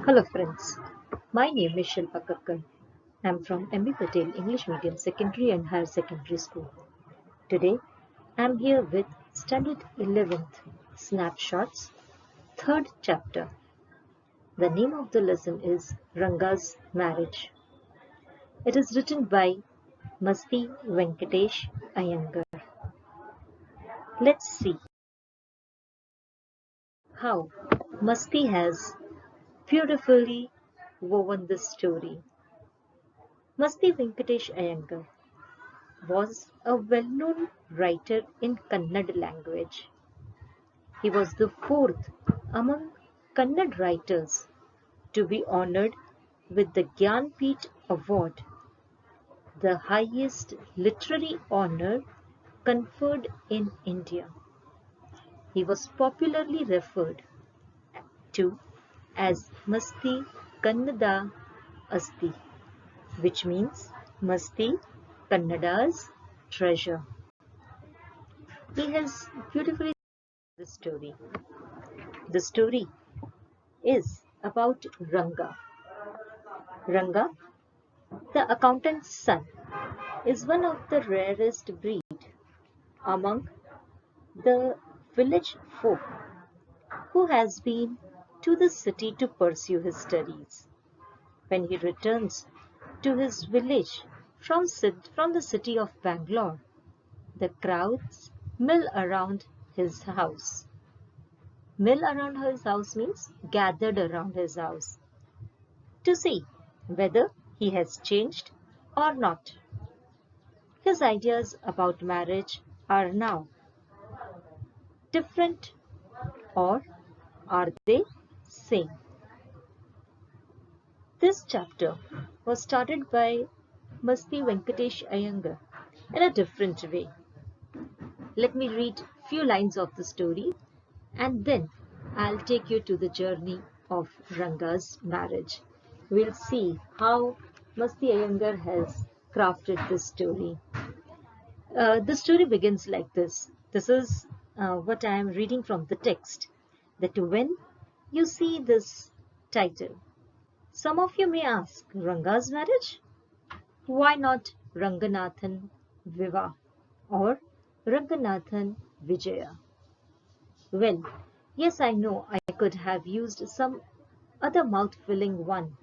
Hello friends, my name is Shilpa Kakkar. I am from MB Patel English Medium Secondary and Higher Secondary School. Today I am here with Standard 11th Snapshots, third chapter. The name of the lesson is Ranga's Marriage. It is written by Masti Venkatesh Iyengar. Let's see how Masti has beautifully woven this story. Masti Venkatesh Iyengar was a well-known writer in Kannada language. He was the fourth among Kannada writers to be honored with the Gyanpith Award, the highest literary honor conferred in India. He was popularly referred to as Masti Kannada Asti, which means Masti Kannada's treasure. He has beautifully the story. The story is about Ranga. Ranga, the accountant's son, is one of the rarest breed among the village folk who has been to the city to pursue his studies. When he returns to his village from the city of Bangalore, the crowds mill around his house. Mill around his house means gathered around his house to see whether he has changed or not. His ideas about marriage are now different, or are they same? This chapter was started by Masti Venkatesh Iyengar in a different way. Let me read few lines of the story and then I'll take you to the journey of Ranga's marriage. We'll see how Masti Iyengar has crafted this story. The story begins like this. This is what I am reading from the text. That when you see this title, some of you may ask, Ranga's marriage? Why not Ranganathan Viva or Ranganathan Vijaya? Well, yes, I know I could have used some other mouth-filling one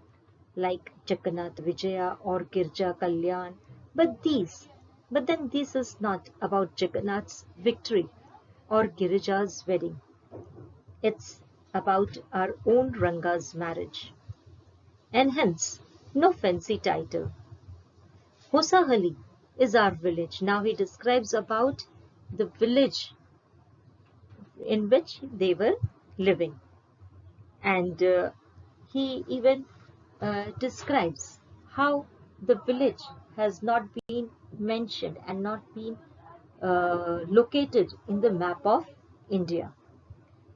like Jagannath Vijaya or Girja Kalyan, but then this is not about Jagannath's victory or Girija's wedding. It's about our own Ranga's marriage. And hence, no fancy title. Hosahali is our village. Now he describes about the village in which they were living. And he even describes how the village has not been mentioned and not been located in the map of India.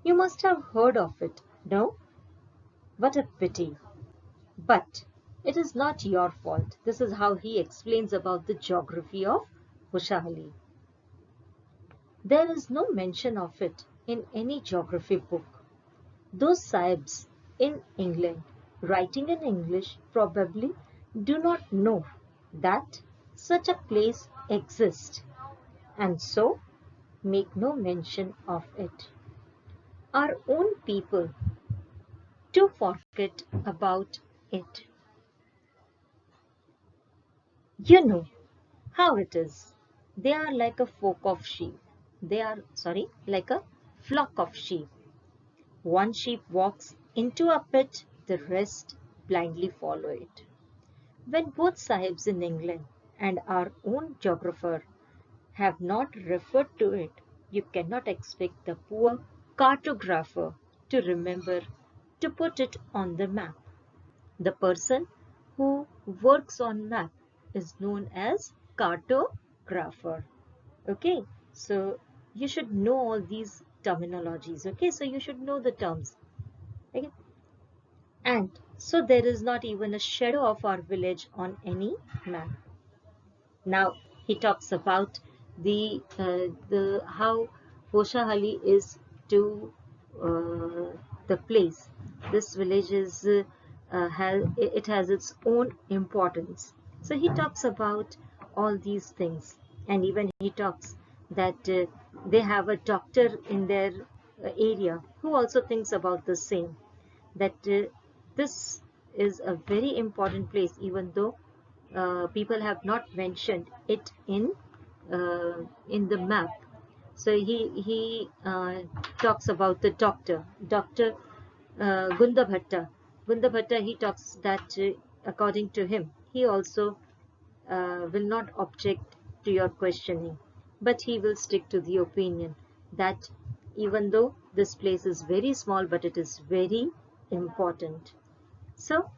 You must have heard of it, no? What a pity. But it is not your fault. This is how he explains about the geography of Hushahali. There is no mention of it in any geography book. Those sahibs in England writing in English probably do not know that such a place exists and so make no mention of it. Our own people too forget about it. You know how it is. They are like a flock of sheep. Like a flock of sheep. One sheep walks into a pit, the rest blindly follow it. When both sahibs in England and our own geographer have not referred to it, you cannot expect the poor cartographer to remember to put it on the map. The person who works on map is known as cartographer. Okay, so you should know all these terminologies. Okay, so you should know the terms. Okay, and so there is not even a shadow of our village on any map. Now he talks about the how Hoshahali is to the place this village is it has its own importance. So he talks about all these things, and even he talks that they have a doctor in their area who also thinks about the same, that this is a very important place, even though people have not mentioned it in the map. So he talks about the Doctor Gunda Bhatta. Gunda Bhatta, he talks that according to him, he also will not object to your questioning, but he will stick to the opinion that even though this place is very small, but it is very important. So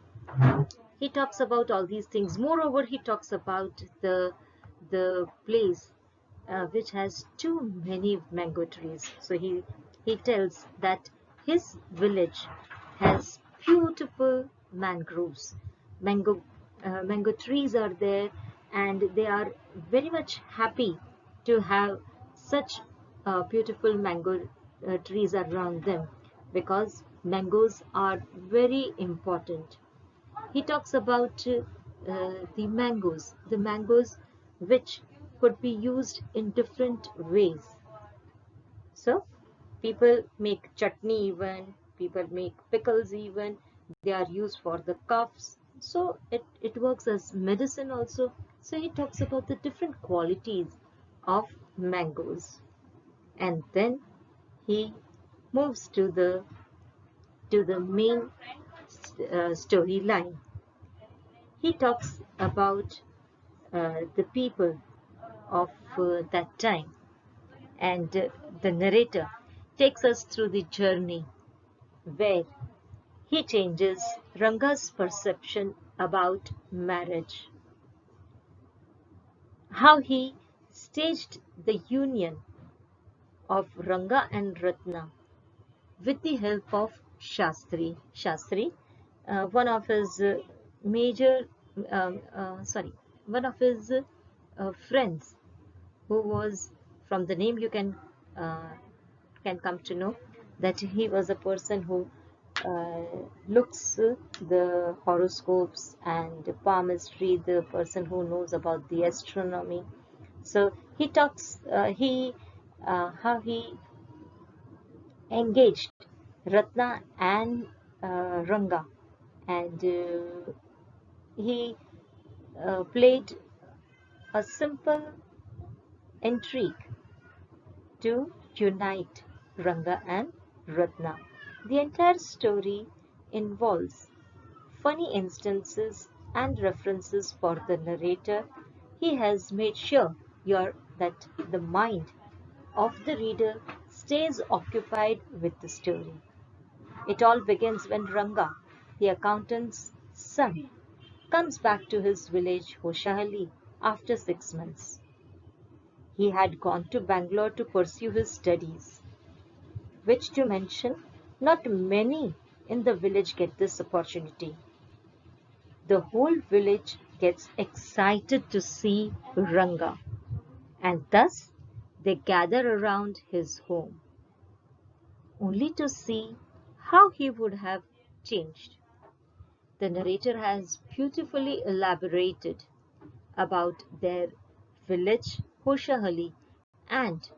he talks about all these things. Moreover, he talks about the place which has too many mango trees. So he tells that his village has beautiful mangroves. Mango trees are there, and they are very much happy to have such beautiful mango trees around them, because mangoes are very important. He talks about the mangoes which could be used in different ways. So people make chutney, even people make pickles, even they are used for the coughs. So it works as medicine also. So he talks about the different qualities of mangoes, and then he moves to the main storyline. He talks about the people of that time, and the narrator takes us through the journey where he changes Ranga's perception about marriage, how he staged the union of Ranga and Ratna with the help of Shastri, one of his major, one of his friends, who was, from the name you can come to know that he was a person who looks the horoscopes and palmistry, the person who knows about the astronomy. So he talks how he engaged Ratna and Ranga, and he played a simple intrigue to unite Ranga and Ratna. The entire story involves funny instances and references for the narrator. He has made sure that the mind of the reader stays occupied with the story. It all begins when Ranga, the accountant's son, comes back to his village Hoshahali after 6 months. He had gone to Bangalore to pursue his studies, which, to mention, not many in the village get this opportunity. The whole village gets excited to see Ranga, and thus they gather around his home, only to see how he would have changed. The narrator has beautifully elaborated about their village, Hoshahali, and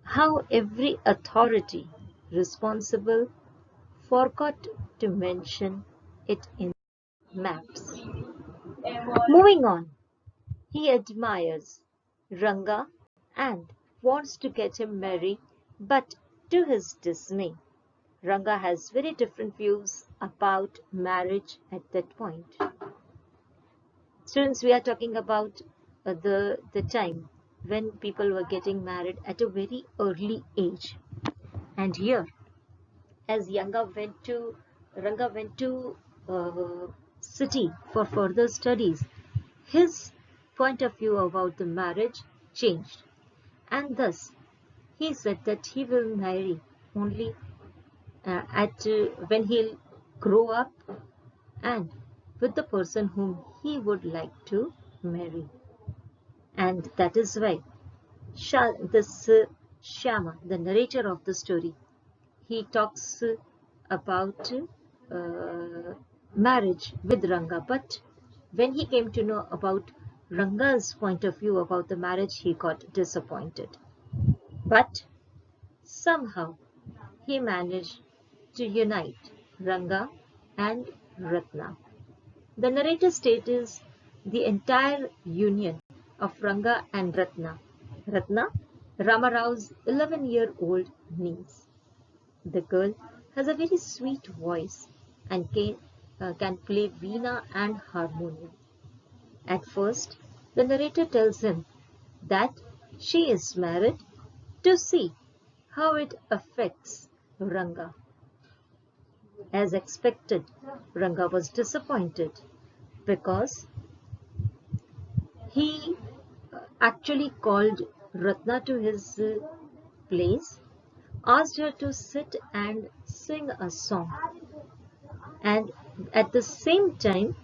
how every authority responsible forgot to mention it in maps. Moving on, he admires Ranga and wants to get him married, but to his dismay, Ranga has very different views about marriage at that point. Students, we are talking about the time when people were getting married at a very early age. And here, as Ranga went to city for further studies, his point of view about the marriage changed, and thus he said that he will marry only at when he'll grow up and with the person whom he would like to marry. And that is why this Shyama, the narrator of the story, he talks about marriage with Ranga, but when he came to know about Ranga's point of view about the marriage, he got disappointed. But somehow he managed to unite Ranga and Ratna. The narrator states the entire union of Ranga and Ratna, Ramarao's 11-year-old niece. The girl has a very sweet voice and can play veena and harmonium. At first, the narrator tells him that she is married to see how it affects Ranga. As expected, Ranga was disappointed because he actually called Ratna to his place, asked her to sit and sing a song, and at the same time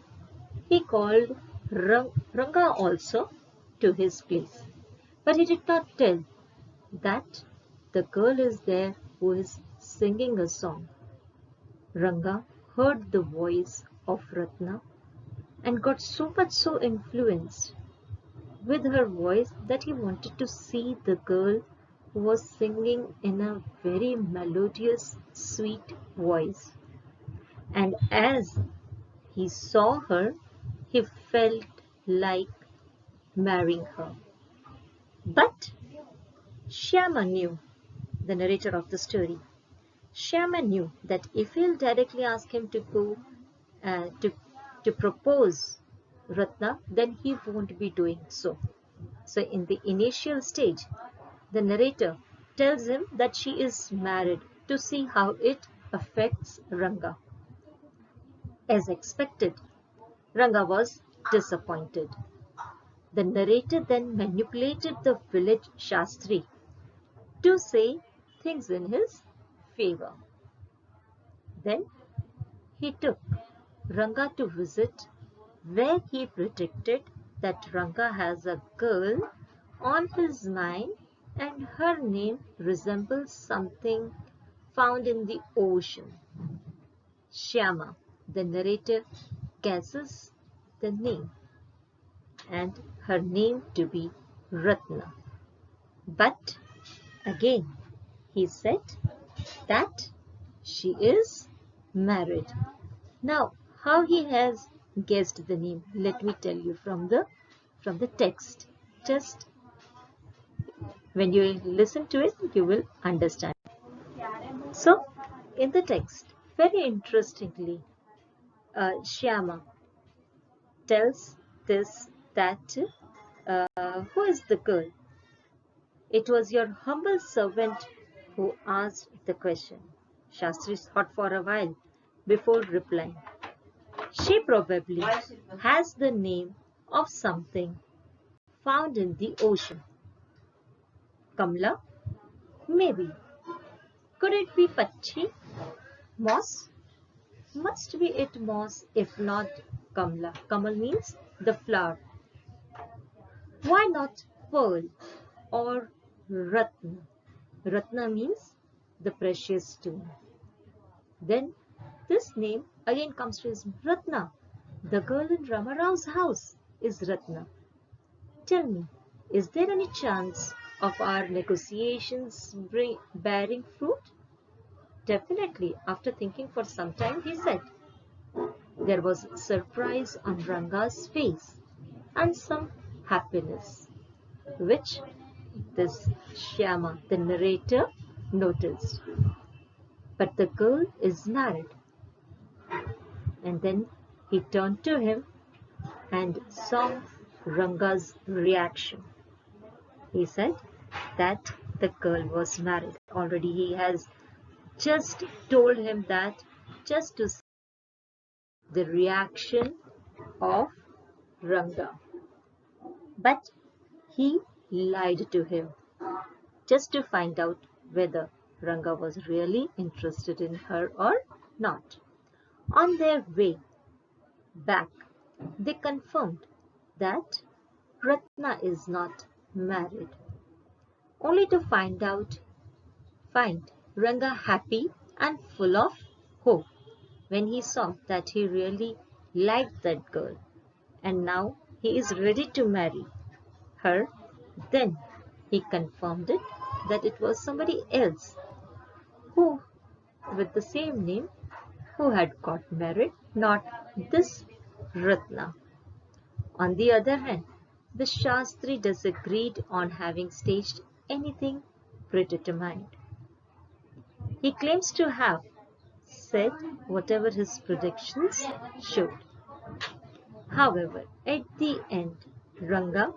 he called Ranga also to his place. But he did not tell that the girl is there who is singing a song. Ranga heard the voice of Ratna and got so much so influenced with her voice that he wanted to see the girl who was singing in a very melodious, sweet voice. And as he saw her, he felt like marrying her. But Shyama knew, the narrator of the story, Shyama knew that if he'll directly ask him to go uh, to, to propose Ratna, then he won't be doing so. So in the initial stage, the narrator tells him that she is married to see how it affects Ranga. As expected, Ranga was disappointed. The narrator then manipulated the village Shastri to say things in his favor. Then he took Ranga to visit where he predicted that Ranga has a girl on his mind and her name resembles something found in the ocean. Shyama, the narrator, guesses the name and her name to be Ratna. But again, he said that she is married. Now, how he has guessed the name, let me tell you from the text. Just when you listen to it, you will understand. So, in the text, very interestingly, Shyama tells this that who is the girl? It was your humble servant who asked the question. Shastri thought for a while before replying. She probably has the name of something found in the ocean. Kamla? Maybe. Could it be Pachi? Moss? Must be it moss if not Kamla. Kamal means the flower. Why not pearl or Ratna? Ratna means the precious stone. Then this name again comes to his Ratna. The girl in Ramarao's house is Ratna. Tell me, is there any chance of our negotiations bearing fruit? Definitely. After thinking for some time, he said. There was surprise on Ranga's face and some happiness, which this Shyama, the narrator, noticed. But the girl is married. And then he turned to him and saw Ranga's reaction. He said that the girl was married. Already he has just told him that just to see the reaction of Ranga. But he lied to him just to find out whether Ranga was really interested in her or not. On their way back, they confirmed that Ratna is not married, only to find Ranga happy and full of hope when he saw that he really liked that girl and now he is ready to marry her. Then he confirmed it that it was somebody else who, with the same name, who had got married, not this Ratna. On the other hand, the Shastri disagreed on having staged anything predetermined. He claims to have said whatever his predictions showed. However, at the end, Ranga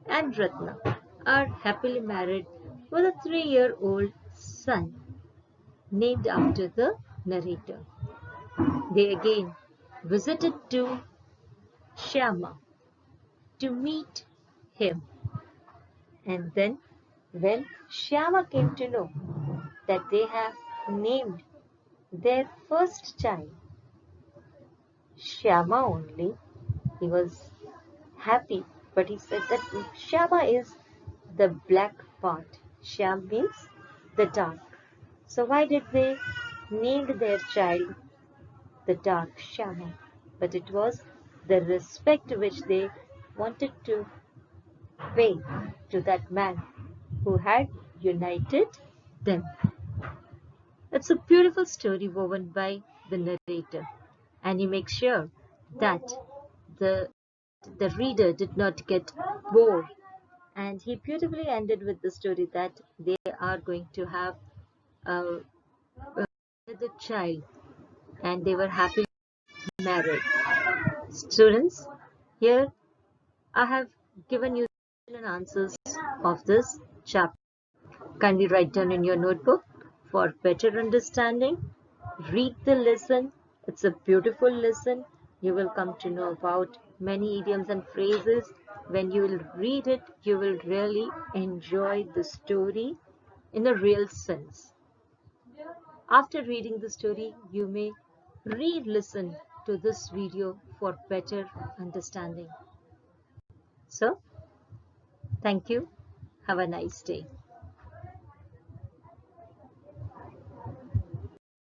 and Ratna are happily married with a 3-year-old son named after the narrator. They again visited to Shyama to meet him, and then when Shyama came to know that they have named their first child Shyama only, he was happy, but he said that Shyama is the black part. Shyam means the dark. So why did they name their child the dark Shyama? But it was the respect which they wanted to pay to that man who had united them. It's a beautiful story woven by the narrator, and he makes sure that the the reader did not get bored. And he beautifully ended with the story that they are going to have a, another child, and they were happily married. Students, here I have given you the answers of this chapter. Kindly write down in your notebook for better understanding. Read the lesson. It's a beautiful lesson. You will come to know about many idioms and phrases. When you will read it, you will really enjoy the story in a real sense. After reading the story, you may re-listen to this video for better understanding. So, thank you. Have a nice day.